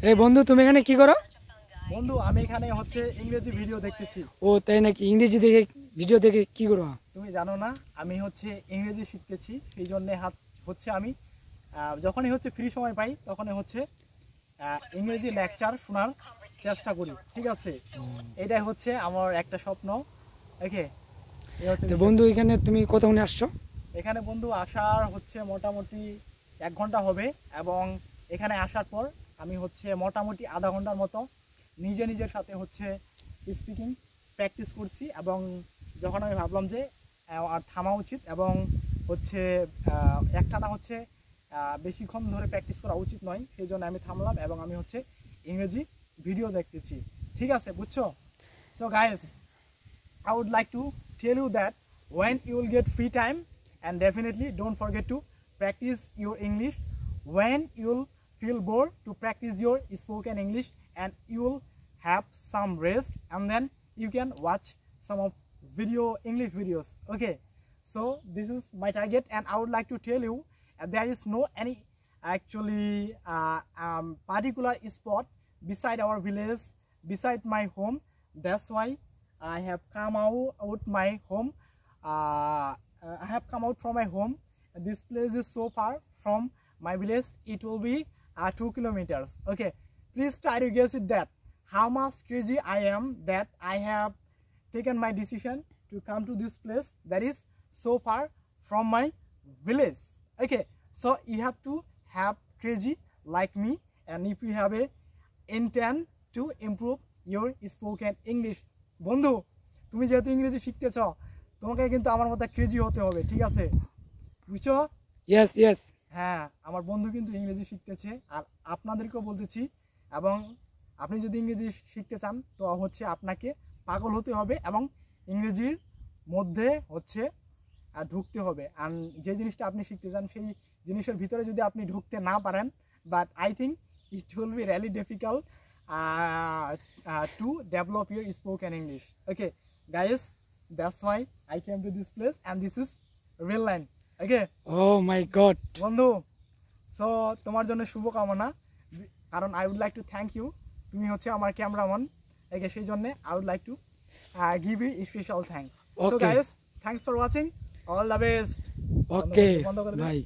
এই বন্ধু তুমি এখানে কি করো? বন্ধু আমি এখানে হচ্ছে ইংরেজি ভিডিও দেখতেছি। ও তাই নাকি? ইংরেজি দেখে ভিডিও দেখে কি করো? তুমি জানো না আমি হচ্ছে ইংরেজি শিখতেছি, এই জন্য হচ্ছে আমি যখনই হচ্ছে ফ্রি সময় পাই তখনই হচ্ছে ইংরেজি লেকচার শোনার চেষ্টা করি। ঠিক আছে, এটাই হচ্ছে আমার একটা স্বপ্ন। ওকে, এই হচ্ছে বন্ধু এখানে তুমি কতক্ষণে আসছো? এখানে বন্ধু আসার হচ্ছে মোটামুটি 1 ঘন্টা হবে, এবং এখানে আসার পর আমি হচ্ছে মোটামুটি আধা ঘন্টার মতো নিজের সাথে হচ্ছে স্পিকিং প্র্যাকটিস করছি। এবং যখন আমি ভাবলাম যে আর থামা উচিত এবং হচ্ছে একটানা হচ্ছে বেশিক্ষণ ধরে প্র্যাকটিস করা উচিত নয়, সেই জন্য আমি থামলাম এবং আমি হচ্ছে ইংরেজি ভিডিও দেখতেছি। ঠিক আছে, বুঝছো? So guys, I would like to tell you that when you will get free time, and definitely don't forget to practice your English. When you will feel bored, to practice your spoken English, and you will have some rest, and then you can watch some of English videos. Okay, so this is my target, and I would like to tell you there is no any actually particular spot beside our village, beside my home. That's why I have come out my home. I have come out from my home. This place is so far from my village. It will be 2 kilometers. Okay, please try to guess it that how much crazy I am that I have taken my decision to come to this place that is so far from my village. Okay, so you have to have crazy like me, and if you have a intent to improve your spoken English. বন্ধু তুমি যেহেতু ইংরেজি শিখতেছ, তোমাকে কিন্তু আমার মতো crazy হতে হবে। ঠিক আছে, বুঝছো? Yes yes. হ্যাঁ, আমার বন্ধু কিন্তু ইংরেজি শিখতেছে, আর আপনাদেরকেও বলতেছি, এবং আপনি যদি ইংরেজি শিখতে চান তো হচ্ছে আপনাকে পাগল হতে হবে এবং ইংরেজির মধ্যে হচ্ছে ঢুকতে হবে। আর যে জিনিসটা আপনি শিখতে চান সেই জিনিসের ভিতরে যদি আপনি ঢুকতে না পারেন, but I think it will be really difficult to develop your spoken English. Okay guys, that's why I came to this place, and this is real line. Okay, oh my god বন্ধু, so তোমার জন্য শুভকামনা, কারণ I would like to thank you, তুমি হচ্ছে আমার cameraman. ওকে, সেই জন্য I would like to give you a special thank. So guys, thanks for watching, all the best. okay bye.